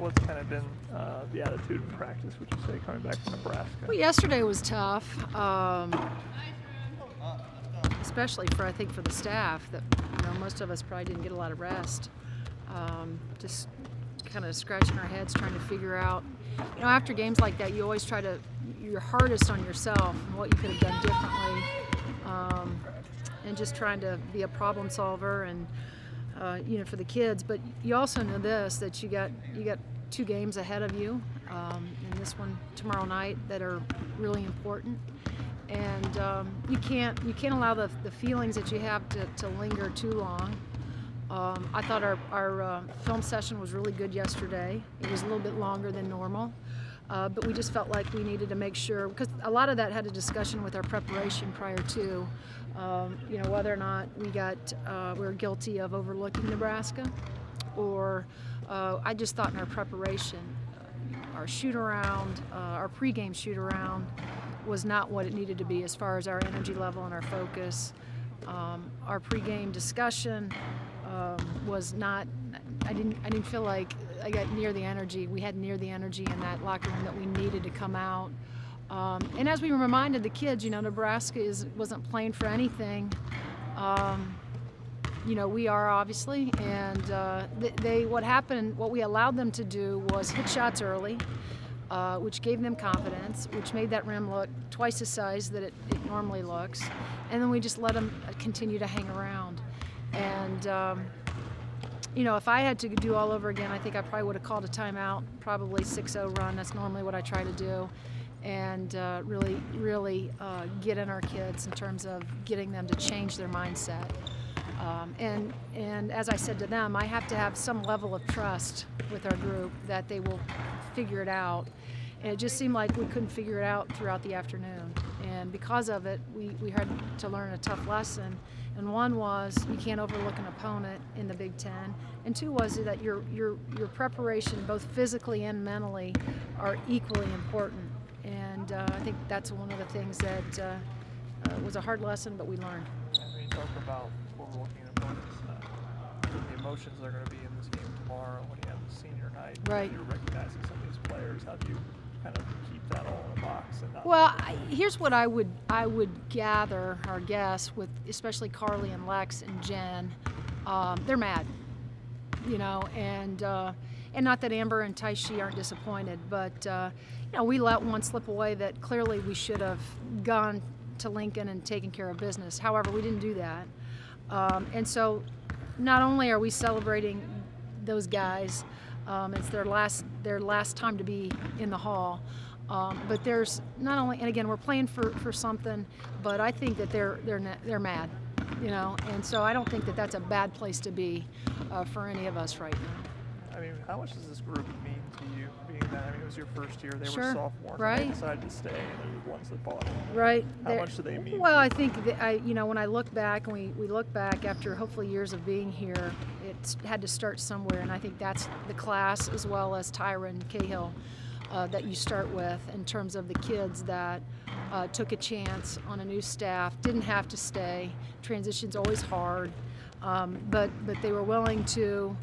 what's kind of been the attitude in practice, would you say, coming back from Nebraska? Well, yesterday was tough, especially I think for the staff that most of us probably didn't get a lot of rest. Just kind of scratching our heads trying to figure out, after games like that, you always try to, you're hardest on yourself and what you could have done differently, and just trying to be a problem solver and for the kids. But you also know that you got 2 games ahead of you, and this one tomorrow night that are really important. And you can't allow the feelings that you have to linger too long. I thought our film session was really good yesterday. It was a little bit longer than normal, but we just felt like we needed to make sure, because a lot of that had a discussion with our preparation prior to, whether or not we were guilty of overlooking Nebraska, or I just thought in our preparation, our shoot-around, our pregame shoot-around was not what it needed to be as far as our energy level and our focus. Our pregame discussion was not. I didn't feel like I got near the energy. We had near the energy in that locker room that we needed to come out. And as we reminded the kids, Nebraska wasn't playing for anything. We are obviously, and what we allowed them to do was hit shots early, which gave them confidence, which made that rim look twice the size that it normally looks, and then we just let them continue to hang around. And if I had to do all over again, I think I probably would have called a timeout, probably 6-0 run. That's normally what I try to do, and really get in our kids in terms of getting them to change their mindset. And as I said to them, I have to have some level of trust with our group that they will figure it out. And it just seemed like we couldn't figure it out throughout the afternoon. And because of it, we had to learn a tough lesson. And one was you can't overlook an opponent in the Big Ten. And 2 was that your preparation, both physically and mentally, are equally important. And I think that's one of the things that was a hard lesson, but we learned. And when you talk about overlooking opponents, the emotions that are going to be in this game tomorrow when you have the senior night, right? You're recognizing some of these players. How do you kind of keep that all in a box? Here's what I would gather or guess with especially Carly and Lex and Jen. They're mad, and not that Amber and Taishi aren't disappointed, but we let one slip away that clearly we should have gone to Lincoln and taken care of business. However, we didn't do that, and so not only are we celebrating those guys, it's their last time to be in the hall. But there's not only, and again, we're playing for something, but I think that they're mad, and so I don't think that that's a bad place to be for any of us right now. I mean, how much does this group mean to you, being that, it was your first year, they Sure. were sophomores, right. And they decided to stay, and they're the ones that bought it. Right. How much do they mean? Well, I think that when I look back, and we look back after hopefully years of being here, it had to start somewhere, and I think that's the class as well as Tyra and Cahill that you start with in terms of the kids that took a chance on a new staff, didn't have to stay. Transition's always hard, but they were willing to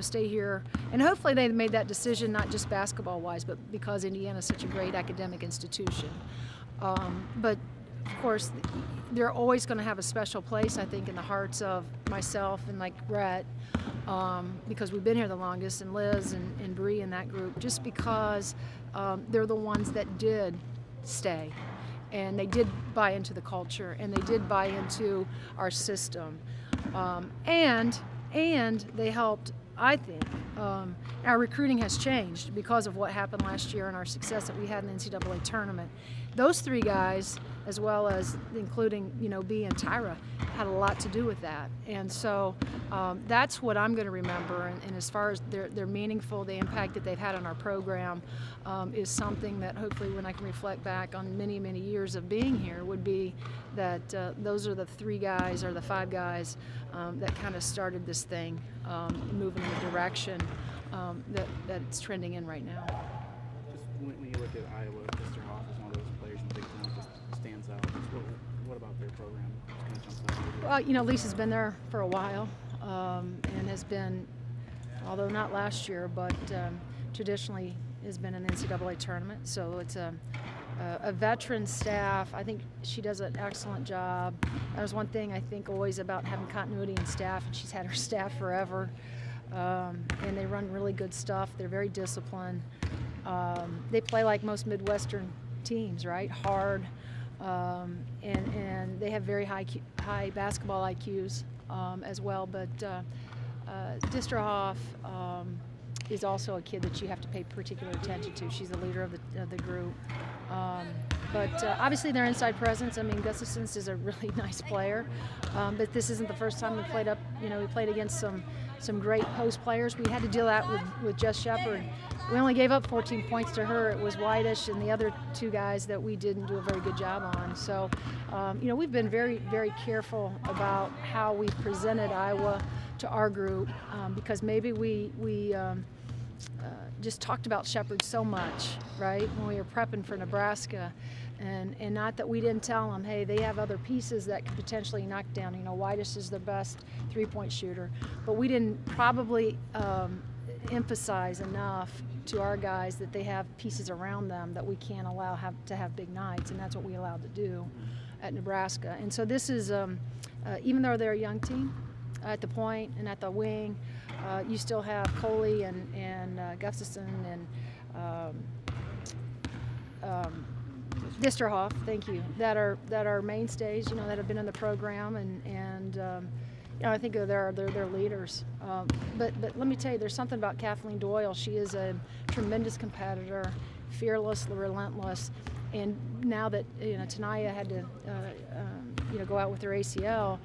stay here, and hopefully they made that decision not just basketball-wise, but because Indiana's such a great academic institution. But of course, they're always going to have a special place, I think, in the hearts of myself and like Brett, because we've been here the longest, and Liz and Bree in that group, just because they're the ones that did stay, and they did buy into the culture, and they did buy into our system, and they helped. I think our recruiting has changed because of what happened last year and our success that we had in the NCAA tournament. Those 3 guys, as well as including B and Tyra, had a lot to do with that. And so that's what I'm going to remember. And as far as they're meaningful, the impact that they've had on our program is something that hopefully when I can reflect back on many, many years of being here would be that those are the 3 guys or the 5 guys that kind of started this thing moving in the direction that it's trending in right now. Just when you look at Iowa, Mr. Hoff is one of those players in the Big Ten that just stands out. What about their program kind of jumps out? Well, Lisa's been there for a while and has been, although not last year, but traditionally has been in the NCAA tournament, so it's a veteran staff. I think she does an excellent job. There's one thing I think always about having continuity in staff, and she's had her staff forever, and they run really good stuff. They're very disciplined. They play like most Midwestern teams, right? Hard, and they have very high basketball IQs as well. But Disterhoff is also a kid that you have to pay particular attention to. She's the leader of the group. But obviously their inside presence. I mean, Gustafson's is a really nice player, but this isn't the first time we played up. You know, we played against some great post players. We had to deal that with Jess Shepard. We only gave up 14 points to her. It was Whitish and the other two guys that we didn't do a very good job on. So, you know, we've been very, very careful about how we presented Iowa to our group because maybe we just talked about Shepard so much, right, when we were prepping for Nebraska. And not that we didn't tell them, hey, they have other pieces that could potentially knock down. You know, Whitish is their best three-point shooter. But we didn't probably emphasize enough to our guys that they have pieces around them that we can't allow to have big nights, and that's what we allowed to do at Nebraska. And so this is, even though they're a young team, at the point and at the wing, you still have Coley and Gustafson and Disterhoff, thank you, that are mainstays, you know, that have been in the program, and you know, I think they're leaders. But let me tell you, there's something about Kathleen Doyle. She is a tremendous competitor, fearless, relentless, and now that, you know, Tanaya had to you know, go out with her ACL,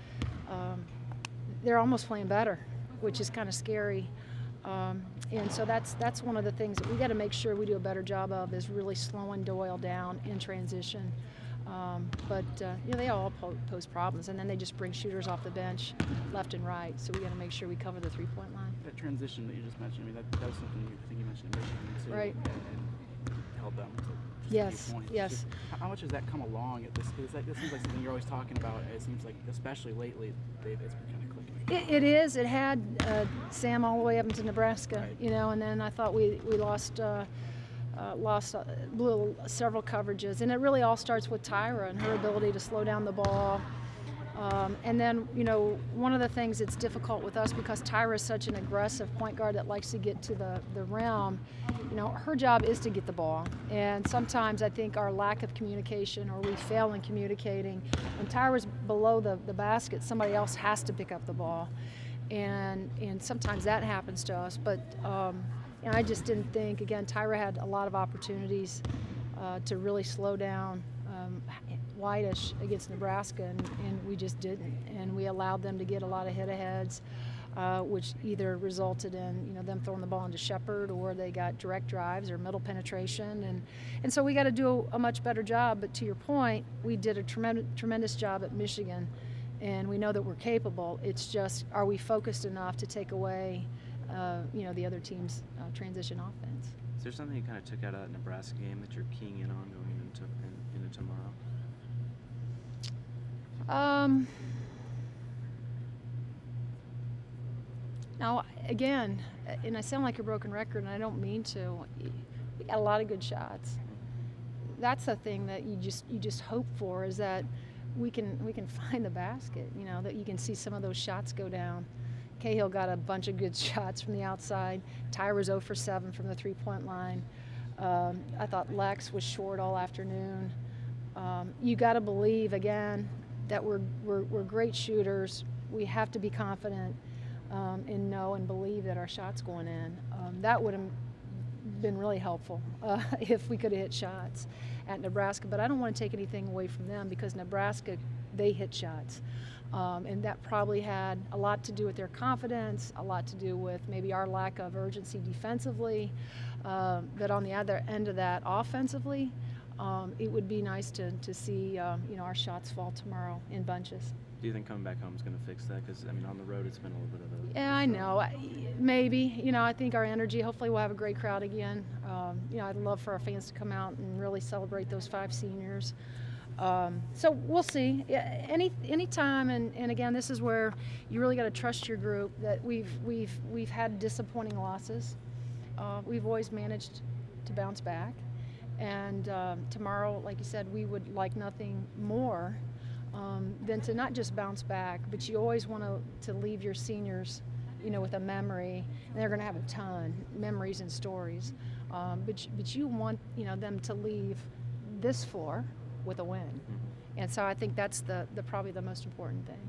they're almost playing better, which is kind of scary. And so that's one of the things that we got to make sure we do a better job of, is really slowing Doyle down in transition. But you know, they all pose problems, and then they just bring shooters off the bench left and right. So we got to make sure we cover the three-point line. That transition that you just mentioned, I mean, that was something I think you mentioned in Michigan too, right? And held them to just yes, a few points. yes. Just, how much has that come along at this? Because this seems like something you're always talking about. It seems like, especially lately, it's been kind of clicking. It is. It had Sam all the way up into Nebraska, right. You know, and then I thought we blew several coverages, and it really all starts with Tyra and her ability to slow down the ball. And then, you know, one of the things that's difficult with us, because Tyra is such an aggressive point guard that likes to get to the rim, you know, her job is to get the ball. And sometimes I think our lack of communication, or we fail in communicating, when Tyra's below the basket, somebody else has to pick up the ball. And sometimes that happens to us. But and I just didn't think, again, Tyra had a lot of opportunities to really slow down Whitish against Nebraska, and we just didn't. And we allowed them to get a lot of hit-aheads, which either resulted in, you know, them throwing the ball into Shepard, or they got direct drives or middle penetration. And so we got to do a much better job. But to your point, we did a tremendous job at Michigan, and we know that we're capable. It's just, are we focused enough to take away you know, the other team's transition offense? Is there something you kind of took out of that Nebraska game that you're keying in on going into tomorrow? Now, again, and I sound like a broken record, and I don't mean to, we got a lot of good shots. That's the thing that you just hope for, is that we can find the basket, you know, that you can see some of those shots go down. Cahill got a bunch of good shots from the outside. Tyra's 0 for 7 from the three-point line. I thought Lex was short all afternoon. You got to believe, again, that we're great shooters. We have to be confident and know and believe that our shot's going in. That would have been really helpful if we could have hit shots at Nebraska. But I don't want to take anything away from them, because Nebraska, they hit shots. And that probably had a lot to do with their confidence, a lot to do with maybe our lack of urgency defensively. But on the other end of that, offensively, it would be nice to see you know, our shots fall tomorrow in bunches. Do you think coming back home is going to fix that? Because, I mean, on the road it's been a little bit of a... Yeah, I know. Maybe. You know, I think our energy, hopefully we'll have a great crowd again. You know, I'd love for our fans to come out and really celebrate those 5 seniors. So we'll see. Any time, and again, this is where you really got to trust your group, that we've had disappointing losses. we've always managed to bounce back. And tomorrow, like you said, we would like nothing more than to not just bounce back, but you always want to leave your seniors, with a memory. And they're going to have a ton, memories and stories. But you want, them to leave this floor with a win. And so I think that's the probably the most important thing.